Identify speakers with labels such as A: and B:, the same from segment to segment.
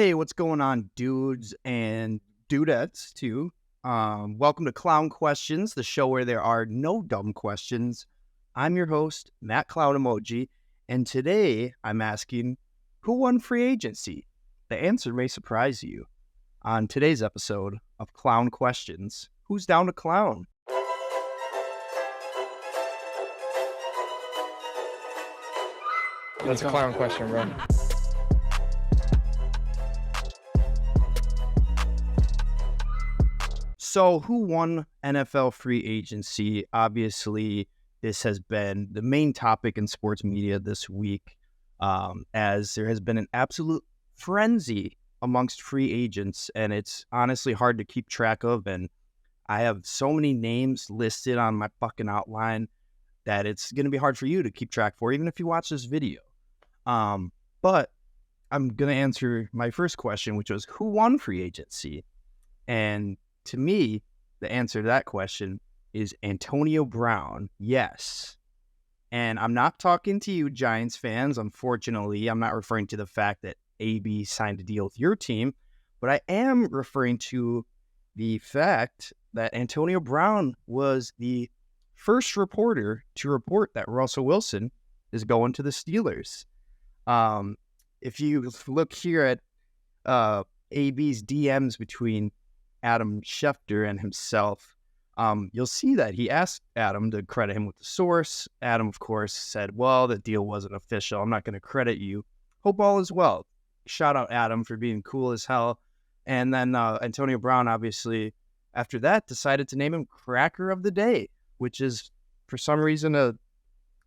A: Hey, what's going on, dudes and dudettes, too? Welcome to Clown Questions, the show where there are no dumb questions. I'm your host, Matt Clown Emoji, and today I'm asking, who won free agency? The answer may surprise you. On today's episode of Clown Questions, who's down to clown?
B: That's a clown question, bro.
A: So, who won NFL free agency? Obviously, this has been the main topic in sports media this week, as there has been an absolute frenzy amongst free agents, and it's honestly hard to keep track of. And I have so many names listed on my fucking outline that it's going to be hard for you to keep track for, even if you watch this video. But I'm going to answer my first question, which was, who won free agency? And to me, the answer to that question is Antonio Brown. Yes. And I'm not talking to you, Giants fans. Unfortunately, I'm not referring to the fact that AB signed a deal with your team, but I am referring to the fact that Antonio Brown was the first reporter to report that Russell Wilson is going to the Steelers. If you look here at AB's DMs between Adam Schefter and himself, you'll see that he asked Adam to credit him with the source. Adam, of course, said, well, the deal wasn't official. I'm not going to credit you. Hope all is well. Shout out Adam for being cool as hell. And then Antonio Brown, obviously, after that, decided to name him Cracker of the Day, which is, for some reason, a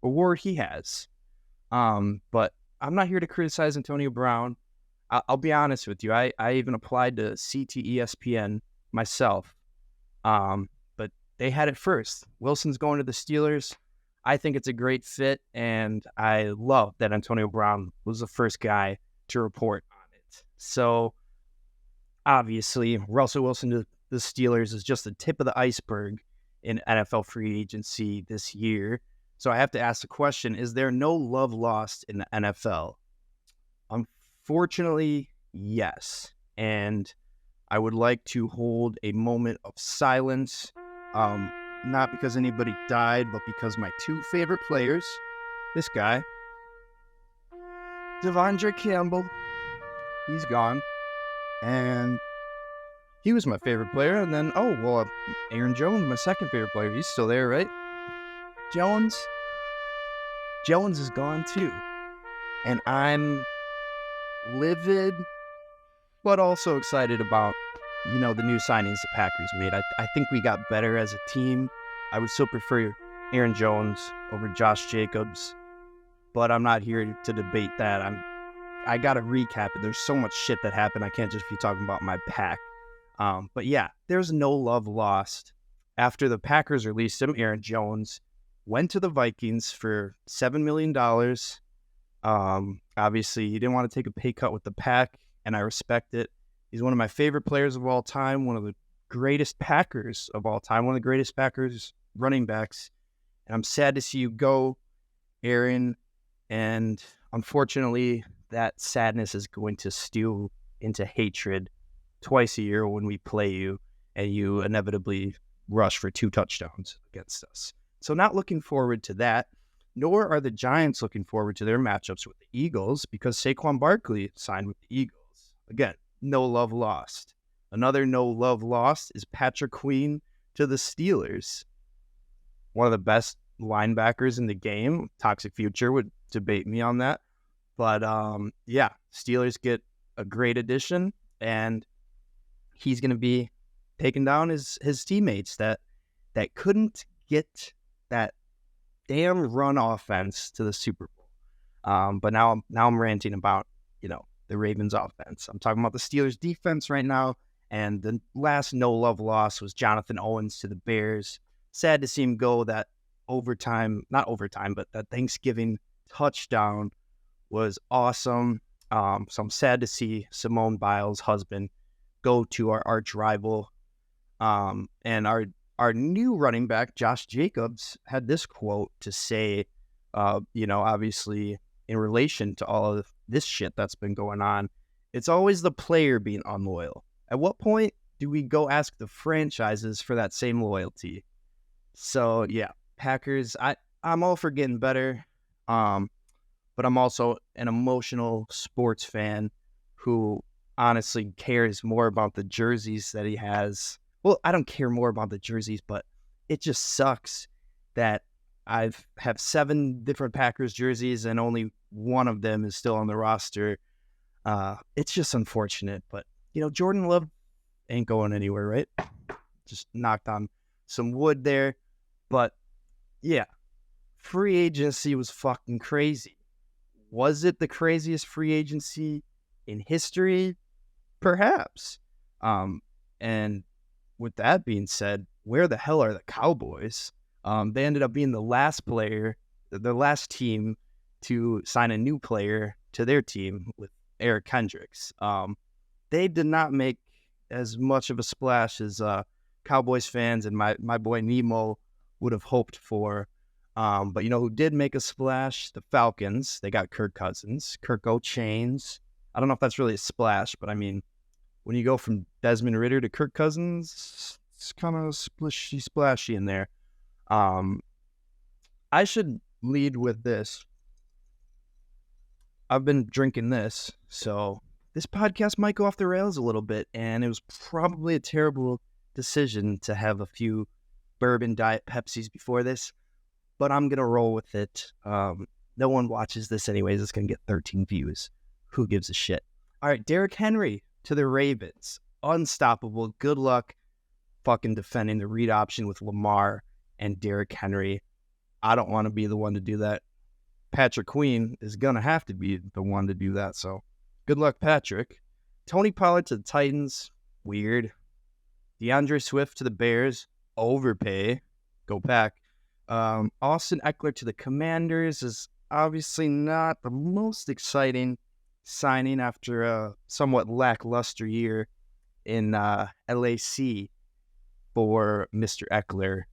A: award he has. But I'm not here to criticize Antonio Brown. I'll be honest with you. I even applied to CTESPN myself, but they had it first. Wilson's going to the Steelers. I think it's a great fit, and I love that Antonio Brown was the first guy to report on it. So, obviously, Russell Wilson to the Steelers is just the tip of the iceberg in NFL free agency this year. So I have to ask the question, is there no love lost in the NFL? Unfortunately, yes. And I would like to hold a moment of silence, not because anybody died, but because my two favorite players, this guy, Devondre Campbell, he's gone. And he was my favorite player. And then, Aaron Jones, my second favorite player. He's still there, right? Jones is gone too. And I'm livid, but also excited about, the new signings the Packers made. I think we got better as a team. I would still prefer Aaron Jones over Josh Jacobs, but I'm not here to debate that. I got to recap it. There's so much shit that happened. I can't just be talking about my pack. But yeah, there's no love lost. After the Packers released him, Aaron Jones went to the Vikings for $7 million. Obviously, he didn't want to take a pay cut with the Pack, and I respect it. He's one of my favorite players of all time, one of the greatest Packers of all time, one of the greatest Packers running backs. And I'm sad to see you go, Aaron. And unfortunately, that sadness is going to stew into hatred twice a year when we play you, and you inevitably rush for 2 touchdowns against us. So not looking forward to that, nor are the Giants looking forward to their matchups with the Eagles because Saquon Barkley signed with the Eagles. Again, no love lost. Another no love lost is Patrick Queen to the Steelers. One of the best linebackers in the game. Toxic Future would debate me on that. But yeah, Steelers get a great addition, and he's going to be taking down his teammates that couldn't get that damn run offense to the Super Bowl. But now I'm ranting about, the Ravens offense. I'm talking about the Steelers defense right now. And the last no love loss was Jonathan Owens to the Bears. Sad to see him go. That that Thanksgiving touchdown was awesome. So I'm sad to see Simone Biles' husband go to our arch rival. And our new running back, Josh Jacobs, had this quote to say, obviously in relation to all of this shit that's been going on, It's always the player being unloyal. At what point do we go ask the franchises for that same loyalty? So yeah, Packers, I'm all for getting better. But I'm also an emotional sports fan who honestly cares more about the jerseys that he has. Well, I don't care more about the jerseys, but it just sucks that have 7 different Packers jerseys and only one of them is still on the roster. It's just unfortunate, but Jordan Love ain't going anywhere, right? Just knocked on some wood there. But yeah, free agency was fucking crazy. Was it the craziest free agency in history? Perhaps. And with that being said, where the hell are the Cowboys? They ended up being the last team to sign a new player to their team with Eric Kendricks. They did not make as much of a splash as Cowboys fans and my boy Nemo would have hoped for. But who did make a splash? The Falcons. They got Kirk Cousins, Kirk O'Chains. I don't know if that's really a splash, but I mean, when you go from Desmond Ridder to Kirk Cousins, it's kind of splashy in there. I should lead with this. I've been drinking this, so this podcast might go off the rails a little bit, and it was probably a terrible decision to have a few bourbon diet Pepsis before this, but I'm going to roll with it. No one watches this anyways. It's going to get 13 views. Who gives a shit? All right, Derrick Henry to the Ravens. Unstoppable. Good luck fucking defending the read option with Lamar and Derrick Henry. I don't want to be the one to do that. Patrick Queen is going to have to be the one to do that, so good luck, Patrick. Tony Pollard to the Titans. Weird. DeAndre Swift to the Bears. Overpay. Go Pack. Austin Eckler to the Commanders is obviously not the most exciting signing after a somewhat lackluster year in LAC for Mr. Eckler.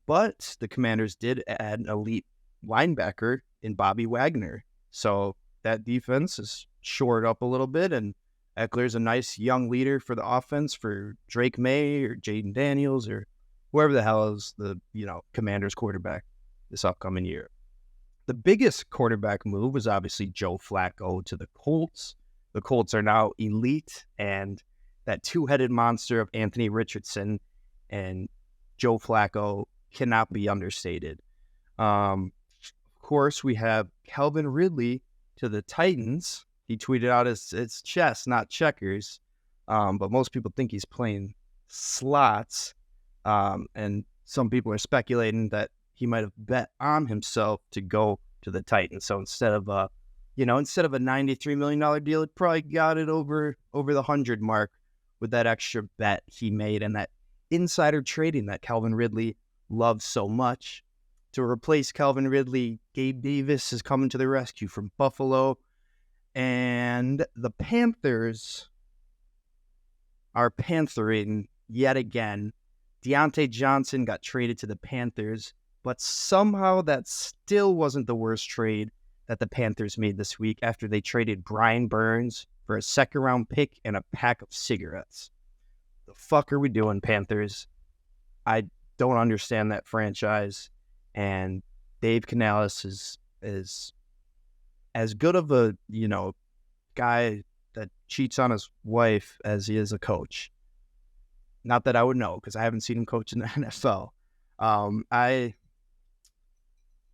A: But the Commanders did add an elite linebacker in Bobby Wagner. So that defense is shored up a little bit, and Eckler's a nice young leader for the offense for Drake May or Jaden Daniels or whoever the hell is the Commanders quarterback this upcoming year. The biggest quarterback move was obviously Joe Flacco to the Colts. The Colts are now elite, and that two-headed monster of Anthony Richardson and Joe Flacco cannot be understated. Of course, we have Calvin Ridley to the Titans. He tweeted out it's chess, not checkers, but most people think he's playing slots. And some people are speculating that he might have bet on himself to go to the Titans. So instead of a $93 million deal, it probably got it over the 100 mark with that extra bet he made and that insider trading that Calvin Ridley loves so much. To replace Calvin Ridley, Gabe Davis is coming to the rescue from Buffalo. And the Panthers are panthering yet again. Deontay Johnson got traded to the Panthers, but somehow that still wasn't the worst trade that the Panthers made this week after they traded Brian Burns for a second-round pick and a pack of cigarettes. The fuck are we doing, Panthers? I don't understand that franchise, and Dave Canales is as good of a guy that cheats on his wife as he is a coach. Not that I would know, because I haven't seen him coach in the NFL. I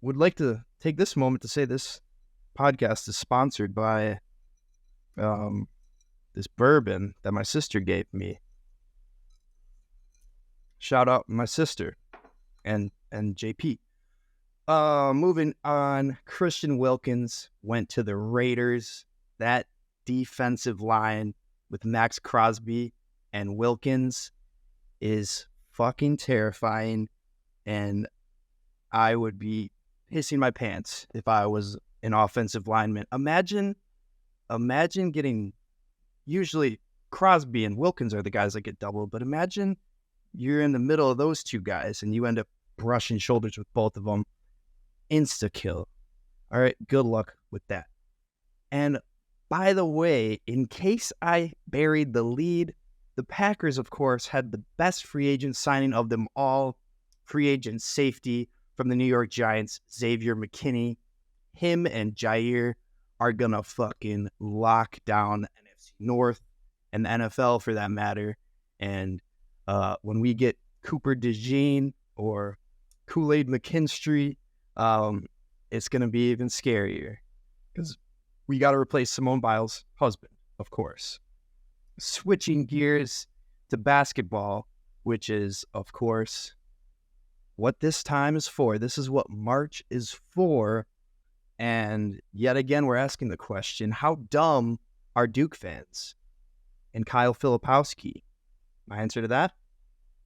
A: would like to take this moment to say this podcast is sponsored by this bourbon that my sister gave me. Shout out my sister and JP. Moving on, Christian Wilkins went to the Raiders. That defensive line with Max Crosby and Wilkins is fucking terrifying, and I would be pissing my pants if I was an offensive lineman. Imagine getting, usually Crosby and Wilkins are the guys that get doubled, but imagine you're in the middle of those two guys and you end up brushing shoulders with both of them. Insta-kill. All right, good luck with that. And By the way, in case I buried the lead, the Packers, of course, had the best free agent signing of them all. Free agent safety from the New York Giants, Xavier McKinney. Him and Jair are going to fucking lock down the NFC North and the NFL for that matter. And when we get Cooper DeJean or Kool-Aid McKinstry, it's going to be even scarier because we got to replace Simone Biles' husband, of course. Switching gears to basketball, which is, of course, what this time is for. This is what March is for. And yet again, we're asking the question, how dumb are Duke fans? And Kyle Filipowski. My answer to that?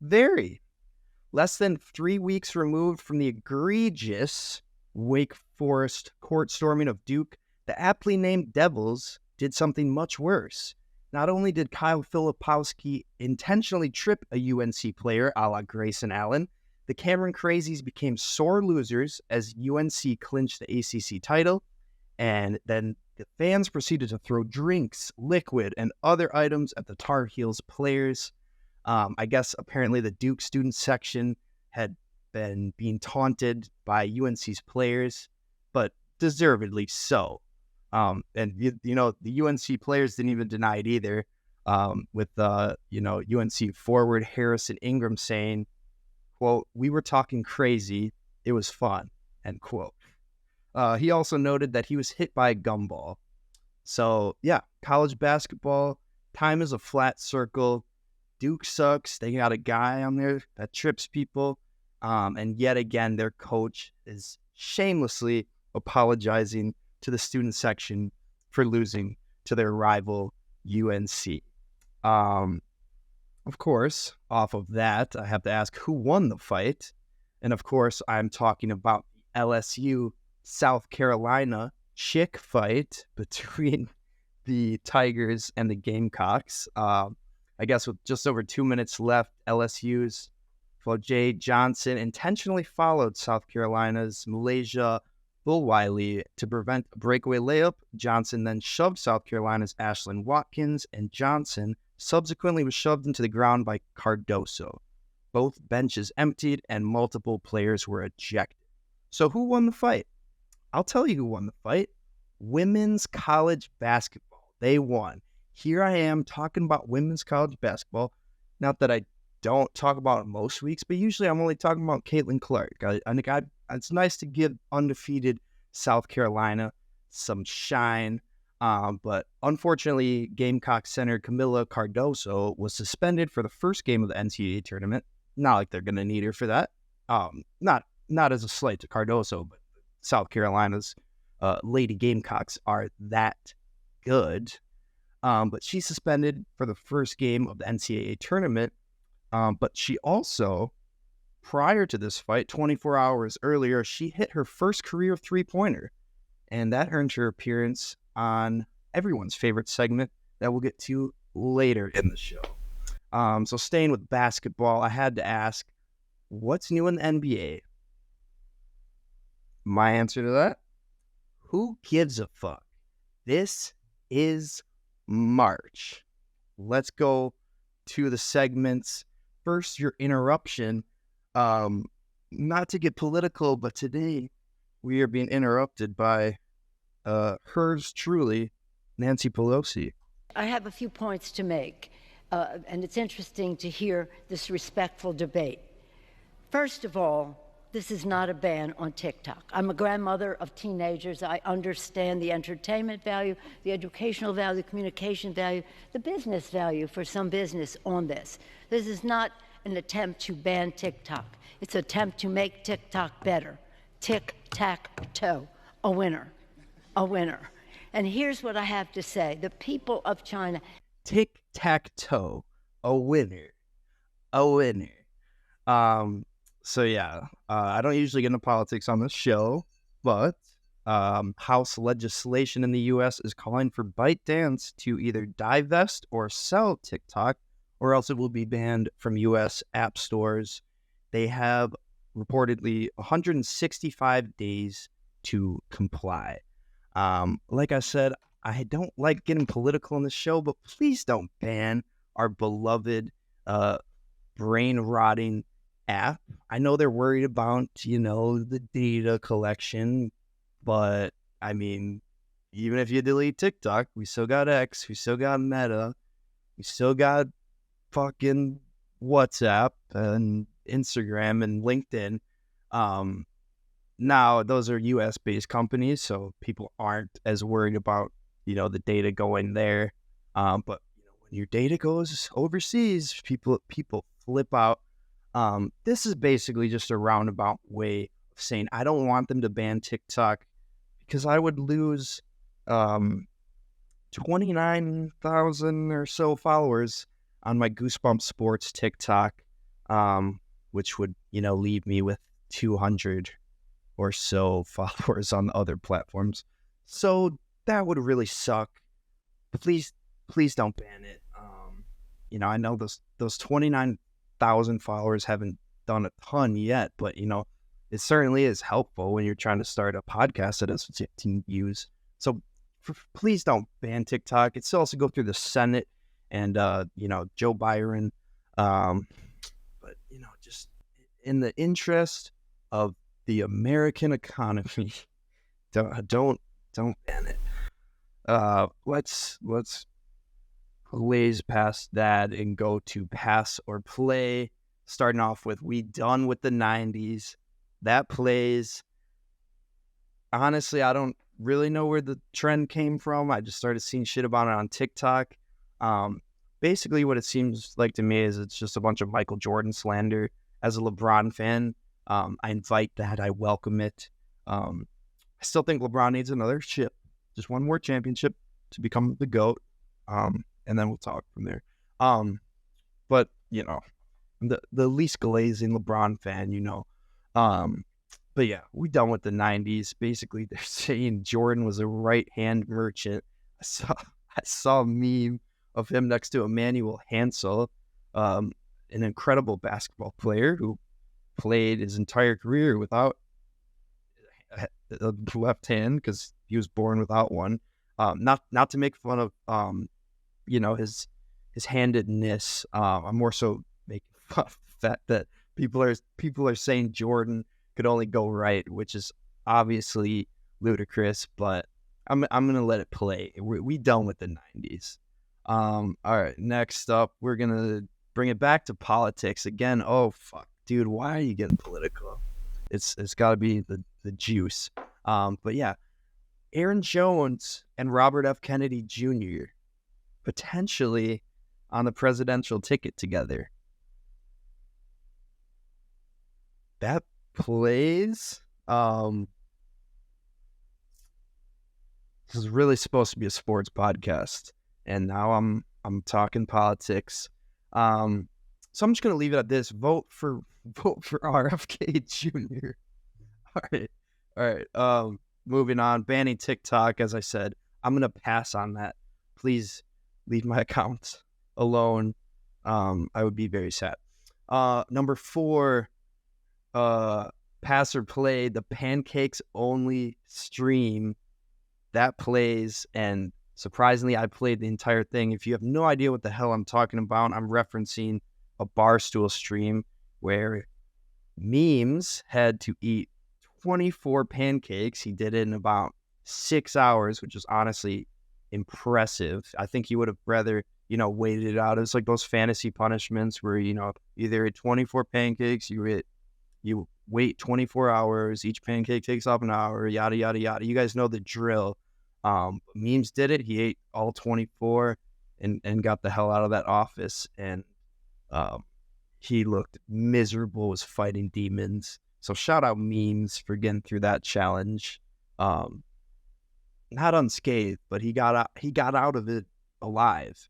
A: Very. Less than 3 weeks removed from the egregious Wake Forest court storming of Duke, the aptly named Devils did something much worse. Not only did Kyle Filipowski intentionally trip a UNC player a la Grayson Allen, the Cameron Crazies became sore losers as UNC clinched the ACC title, and then the fans proceeded to throw drinks, liquid, and other items at the Tar Heels players. I guess apparently the Duke student section had been being taunted by UNC's players, but deservedly so. And the UNC players didn't even deny it either. With UNC forward Harrison Ingram saying, quote, "We were talking crazy. It was fun," end quote. He also noted that he was hit by a gumball. So yeah, college basketball, time is a flat circle. Duke sucks. They got a guy on there that trips people. And yet again, their coach is shamelessly apologizing to the student section for losing to their rival UNC. Of course, off of that, I have to ask who won the fight. And of course, I'm talking about the LSU South Carolina chick fight between the Tigers and the Gamecocks. I guess with just over 2 minutes left, LSU's Jay Johnson intentionally followed South Carolina's Malaysia Bullwiley to prevent a breakaway layup. Johnson then shoved South Carolina's Ashlyn Watkins, and Johnson subsequently was shoved into the ground by Cardoso. Both benches emptied and multiple players were ejected. So who won the fight? I'll tell you who won the fight. Women's college basketball. They won. Here I am talking about women's college basketball. Not that I don't talk about it most weeks, but usually I'm only talking about Caitlin Clark. I think it's nice to give undefeated South Carolina some shine. But unfortunately, Gamecock center Camila Cardoso was suspended for the first game of the NCAA tournament. Not like they're going to need her for that. Not as a slight to Cardoso, but South Carolina's Lady Gamecocks are that good. But she's suspended for the first game of the NCAA tournament. But she also, prior to this fight, 24 hours earlier, she hit her first career three-pointer. And that earned her appearance on everyone's favorite segment that we'll get to later in the show. So staying with basketball, I had to ask, what's new in the NBA? My answer to that? Who gives a fuck? This is March. Let's go to the segments. First, Your Interruption. Not to get political, but today we are being interrupted by hers truly, Nancy Pelosi.
B: I have a few points to make, and it's interesting to hear this respectful debate. First of all, this is not a ban on TikTok. I'm a grandmother of teenagers. I understand the entertainment value, the educational value, the communication value, the business value for some business on this. This is not an attempt to ban TikTok. It's an attempt to make TikTok better. Tic-tac-toe, a winner, a winner. And here's what I have to say. The people of China.
A: Tic-tac-toe, a winner, a winner. So yeah, I don't usually get into politics on this show, but House legislation in the U.S. is calling for ByteDance to either divest or sell TikTok, or else it will be banned from U.S. app stores. They have reportedly 165 days to comply. Like I said, I don't like getting political on the show, but please don't ban our beloved brain rotting app. I know they're worried about, the data collection, but I mean, even if you delete TikTok, we still got X, we still got Meta, we still got fucking WhatsApp and Instagram and LinkedIn. Now those are US based companies, so people aren't as worried about, the data going there. But when your data goes overseas, people flip out. This is basically just a roundabout way of saying I don't want them to ban TikTok because I would lose 29,000 or so followers on my Goosebumps Sports TikTok, which would, leave me with 200 or so followers on the other platforms. So that would really suck. Please don't ban it. I know those 29,000 followers haven't done a ton yet, but it certainly is helpful when you're trying to start a podcast that has 15 views. So please don't ban TikTok. It's also go through the Senate and Joe Byron. But just in the interest of the American economy, don't ban it. Let's blaze past that and go to pass or play. Starting off with we done with the 90s. That plays. Honestly, I don't really know where the trend came from. I just started seeing shit about it on TikTok. Basically what it seems like to me is it's just a bunch of Michael Jordan slander. As a LeBron fan, I invite that. I welcome it. I still think LeBron needs another chip, just one more championship to become the GOAT. And then we'll talk from there. But the least glazing LeBron fan, but yeah, we done with the 90s. Basically, they're saying Jordan was a right-hand merchant. I saw a meme of him next to Emmanuel Hansel, an incredible basketball player who played his entire career without a left hand because he was born without one. Not to make fun of his handedness. I'm more so making fun of the fact that people are saying Jordan could only go right, which is obviously ludicrous, but I'm gonna let it play. We done with the 90s. All right, next up, we're gonna bring it back to politics again. Oh fuck, dude, why are you getting political? It's got to be the juice. But yeah, Aaron Jones and Robert F. Kennedy Jr. potentially on the presidential ticket together. That plays. This is really supposed to be a sports podcast, and now I'm talking politics. So I'm just gonna leave it at this. Vote for RFK Jr. All right. Moving on. Banning TikTok. As I said, I'm gonna pass on that. Please leave my account alone. I would be very sad. Number 4. Pass or play, the pancakes only stream that plays, and surprisingly I played the entire thing. If you have no idea what the hell I'm talking about, I'm referencing a Barstool stream where Memes had to eat 24 pancakes. He did it in about 6 hours, which is honestly impressive. I think he would have rather waited it out. It's like those fantasy punishments where either at 24 pancakes, you wait 24 hours, each pancake takes up an hour, yada, yada, yada. You guys know the drill. Memes did it. He ate all 24 and got the hell out of that office. And he looked miserable, was fighting demons. So shout out Memes for getting through that challenge. Not unscathed, but he got out of it alive.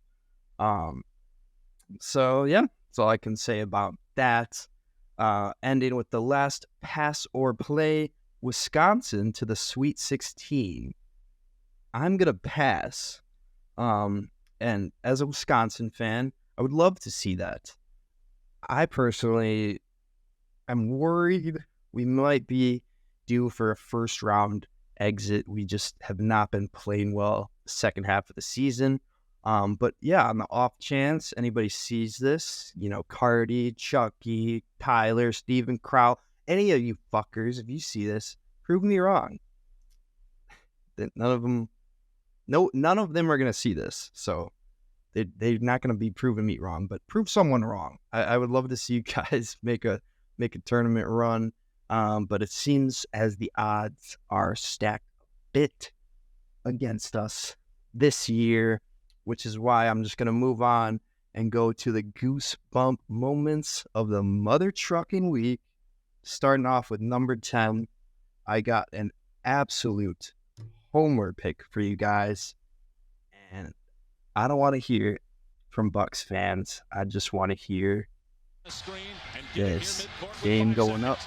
A: So yeah, that's all I can say about that. Ending with the last pass or play, Wisconsin to the Sweet 16. I'm going to pass. And as a Wisconsin fan, I would love to see that. I personally am worried we might be due for a first round exit. We just have not been playing well the second half of the season. But yeah, on the off chance anybody sees this, Cardi, Chucky, Tyler, Steven, Crowell, any of you fuckers, if you see this, prove me wrong. None of them are going to see this. So they're not going to be proving me wrong, but prove someone wrong. I would love to see you guys make a tournament run. But it seems as the odds are stacked a bit against us this year, which is why I'm just going to move on and go to the goosebump moments of the mother trucking week. Starting off with number 10, I got an absolute homer pick for you guys. And I don't want to hear it from Bucks fans. I just want to hear this game going up.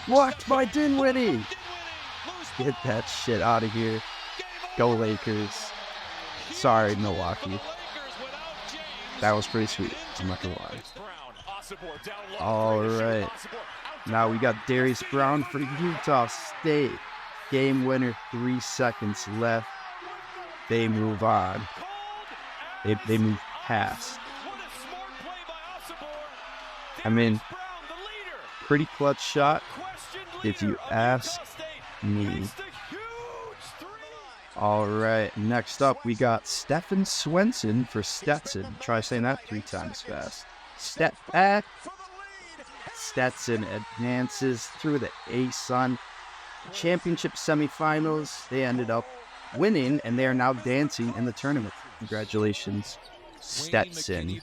A: Blocked by Dinwiddie. Get that shit out of here. Go Lakers. Sorry, Milwaukee. That was pretty sweet. I'm not gonna lie. All right. Now we got Darius Brown for Utah State. Game winner, 3 seconds left. They move on. They move past. I mean, pretty clutch shot, if you ask me. All right, next up, we got Stephen Swenson for Stetson. Try saying that 3 times fast. Step back. Stetson advances through the ASUN championship semifinals. They ended up winning, and they are now dancing in the tournament. Congratulations, Stetson.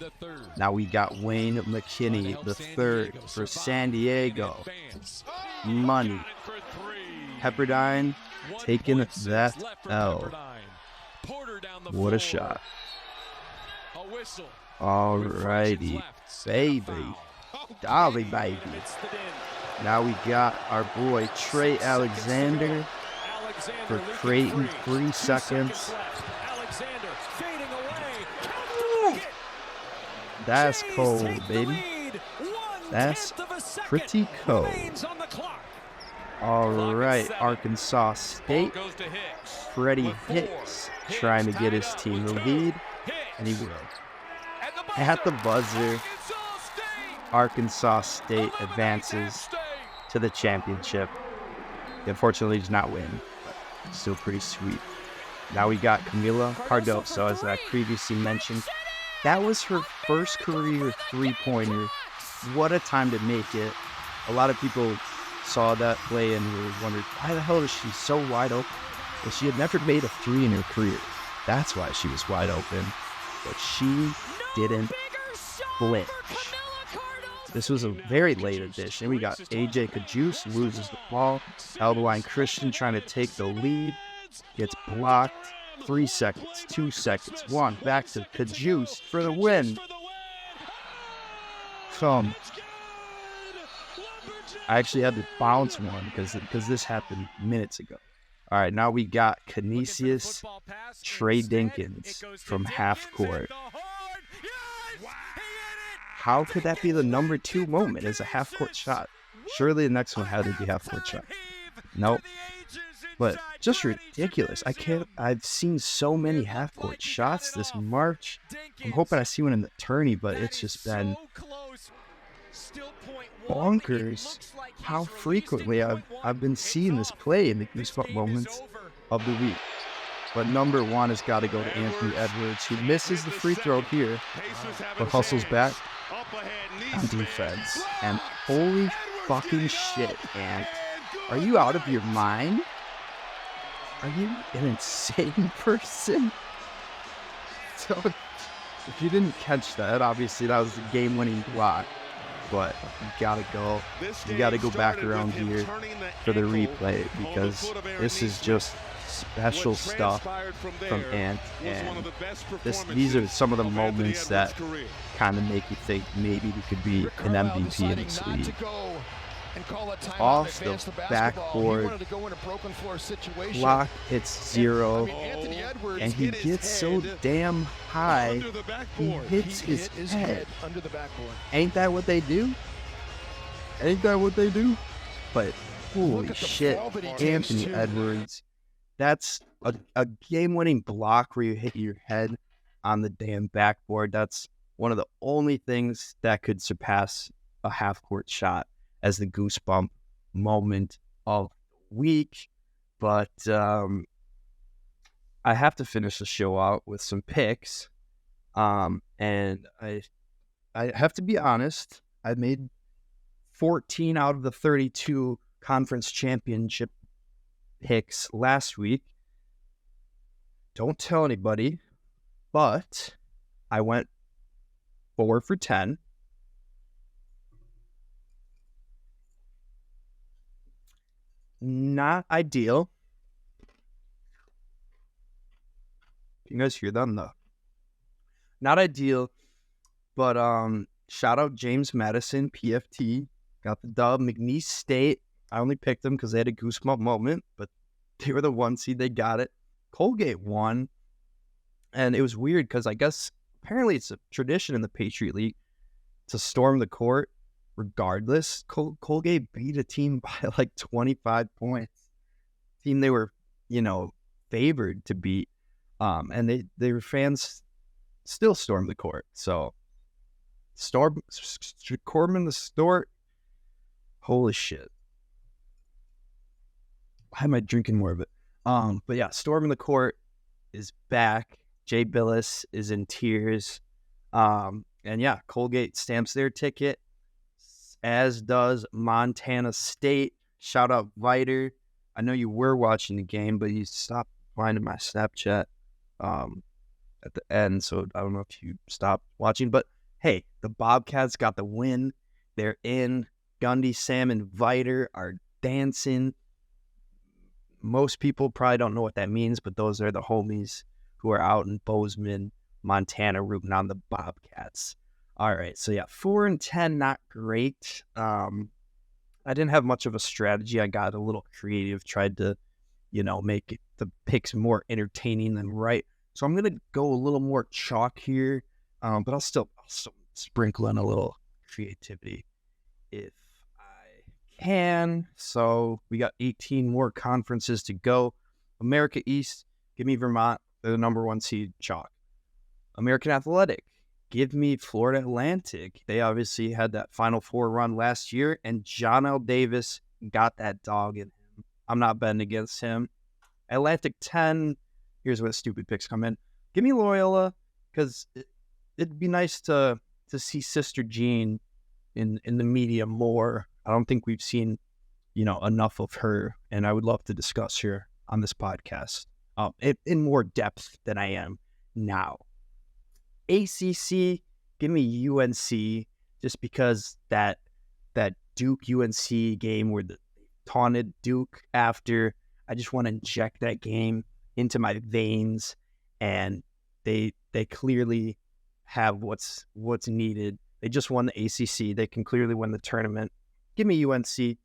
A: Now we got Wayne McKinney III for San Diego. Money. Pepperdine taking that L. What a shot. Alrighty, baby. Dolly, baby. Now we got our boy Trey Alexander for Creighton, 3 seconds. That's cold, baby. That's pretty cold. All right, Arkansas State. Freddie Hicks trying to get his team the lead, and he will. At the buzzer, Arkansas State advances to the championship. He unfortunately does not win, but still pretty sweet. Now we got Camila Cardoso, as I previously mentioned. That was her first career 3-pointer. What a time to make it. A lot of people saw that play and were wondering, why the hell is she so wide open? Well, she had never made a 3 in her career. That's why she was wide open. But she didn't flinch. This was a very late addition. We got AJ Kajus loses the ball. Aldeline Christian trying to take the lead. Gets blocked. 3 seconds, 2 seconds, 1. Back to Kajus for the win. I actually had to bounce one because this happened minutes ago. All right, now we got Canisius Trey Dinkins from half court. How could that be the number 2 moment as a half court shot? Surely the next one had to be half court shot. Nope. But just ridiculous. I've seen so many half court shots this March. I'm hoping I see one in the tourney, but it's just been bonkers how frequently I've been seeing this play in the goosebump moments of the week. But number 1 has got to go to Anthony Edwards, who misses the free throw here, but hustles back on defense. And holy fucking shit, Ant. Are you out of your mind? Are you an insane person? So, if you didn't catch that, obviously that was the game-winning block. But you gotta go. You gotta go back around here for the replay, because this is just special stuff from Ant, and these are some of the moments that kind of make you think maybe he could be an MVP in this league. Off the backboard, clock hits 0, and he gets so damn high, he hits his head. Ain't that what they do? Ain't that what they do? But Holy shit, Anthony Edwards. That's a game-winning block where you hit your head on the damn backboard. That's one of the only things that could surpass a half-court shot as the goosebump moment of the week. But I have to finish the show out with some picks. And I have to be honest, I made 14 out of the 32 conference championship picks last week. Don't tell anybody, but I went 4 for 10. Not ideal. You guys hear them though? Not ideal, but shout out James Madison, PFT, got the dub. McNeese State, I only picked them because they had a goosebump moment, but they were the 1 seed, they got it. Colgate won, and it was weird because I guess apparently it's a tradition in the Patriot League to storm the court regardless. Colgate beat a team by like 25 points. Team they were, favored to beat. And their fans still stormed the court. So Corbin the Stort. Holy shit. Why am I drinking more of it? But yeah, storming the court is back. Jay Billis is in tears. And yeah, Colgate stamps their ticket, as does Montana State. Shout out Viter. I know you were watching the game, but you stopped finding my Snapchat at the end, so I don't know if you stopped watching. But hey, the Bobcats got the win. They're in. Gundy, Sam, and Viter are dancing. Most people probably don't know what that means, but those are the homies who are out in Bozeman, Montana, rooting on the Bobcats. All right, so yeah, 4 and 10, not great. I didn't have much of a strategy. I got a little creative, tried to, make the picks more entertaining than right. So I'm gonna go a little more chalk here, but I'll still sprinkle in a little creativity if I can. So we got 18 more conferences to go. America East, give me Vermont. They're the number 1 seed, chalk. American Athletic, give me Florida Atlantic. They obviously had that Final Four run last year, and John L. Davis got that dog in him. I'm not betting against him. Atlantic 10, here's where the stupid picks come in. Give me Loyola, because it'd be nice to see Sister Jean in the media more. I don't think we've seen, enough of her, and I would love to discuss her on this podcast in more depth than I am now. ACC, give me UNC, just because that Duke UNC game where the taunted Duke after, I just want to inject that game into my veins, and they clearly have what's needed. They just won the ACC. They can clearly win the tournament. Give me UNC.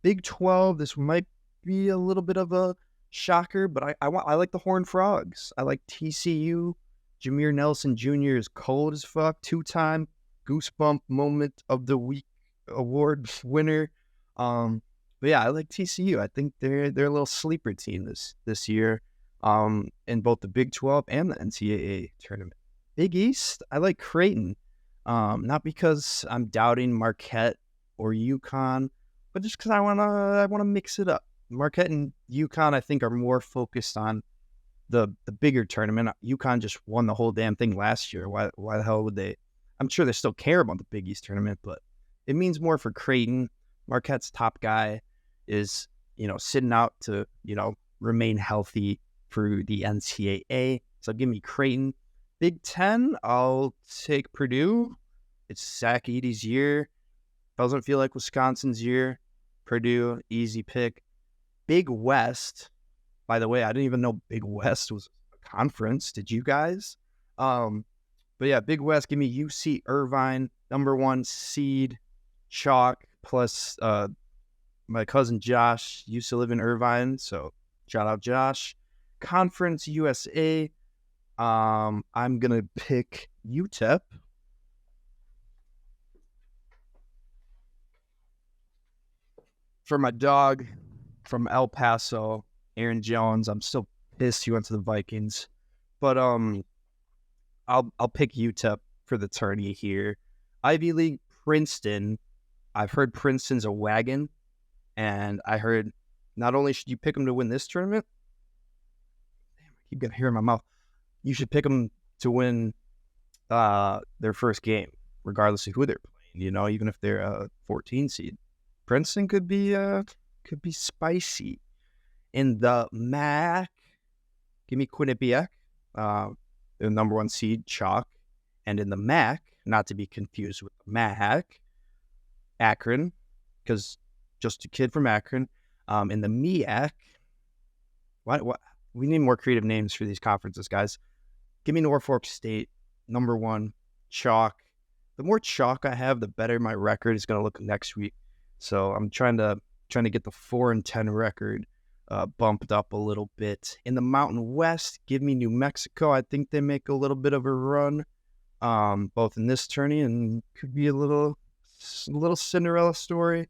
A: Big 12, this might be a little bit of a shocker, but I like the Horned Frogs. I like TCU. Jameer Nelson Jr. is cold as fuck. 2-time Goosebump Moment of the Week award winner. But yeah, I like TCU. I think they're a little sleeper team this year in both the Big 12 and the NCAA tournament. Big East, I like Creighton. Not because I'm doubting Marquette or UConn, but just because I wanna mix it up. Marquette and UConn, I think, are more focused on the bigger tournament. UConn just won the whole damn thing last year. Why the hell would they? I'm sure they still care about the Big East tournament, but it means more for Creighton. Marquette's top guy is, sitting out to, remain healthy for the NCAA. So give me Creighton. Big 10, I'll take Purdue. It's Zach Edey's year. Doesn't feel like Wisconsin's year. Purdue, easy pick. Big West. By the way, I didn't even know Big West was a conference. Did you guys? But yeah, Big West, give me UC Irvine, number 1 seed, chalk, plus my cousin Josh used to live in Irvine, so shout out Josh. Conference USA, I'm going to pick UTEP. For my dog, from El Paso, Aaron Jones. I'm still pissed he went to the Vikings, but I'll pick UTEP for the tourney here. Ivy League, Princeton. I've heard Princeton's a wagon, and I heard not only should you pick them to win this tournament, damn, I keep getting hair in my mouth. You should pick them to win their first game, regardless of who they're playing. You know, even if they're a 14 seed, Princeton could be spicy. In the MAC, give me Quinnipiac, the number 1 seed, chalk. And in the MAC, not to be confused with the MAC, Akron, because just a kid from Akron. In the MEAC, what? We need more creative names for these conferences, guys. Give me Norfolk State, number 1, chalk. The more chalk I have, the better my record is going to look next week. So I'm trying to get the 4-10 record bumped up a little bit. In the Mountain West, give me New Mexico. I think they make a little bit of a run, both in this tourney and could be a little Cinderella story,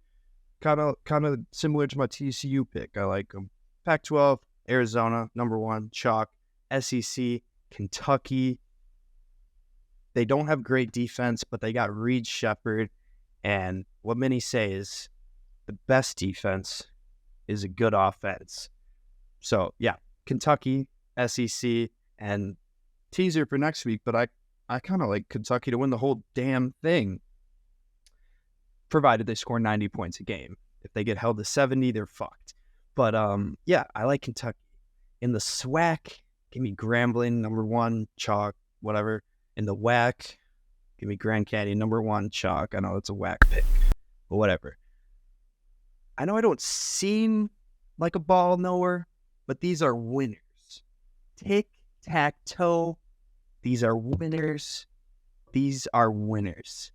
A: kind of similar to my TCU pick. I like them. Pac-12, Arizona, number 1, chalk. SEC, Kentucky. They don't have great defense, but they got Reed Shepherd, and what many say is the best defense is a good offense. So, yeah, Kentucky, SEC, and teaser for next week, but I kind of like Kentucky to win the whole damn thing, provided they score 90 points a game. If they get held to 70, they're fucked. But, yeah, I like Kentucky. In the SWAC, give me Grambling, number 1, chalk, whatever. In the WAC, give me Grand Canyon, number 1, chalk. I know it's a WAC pick, but whatever. I know I don't seem like a ball knower, but these are winners. Tic-tac-toe. These are winners. These are winners.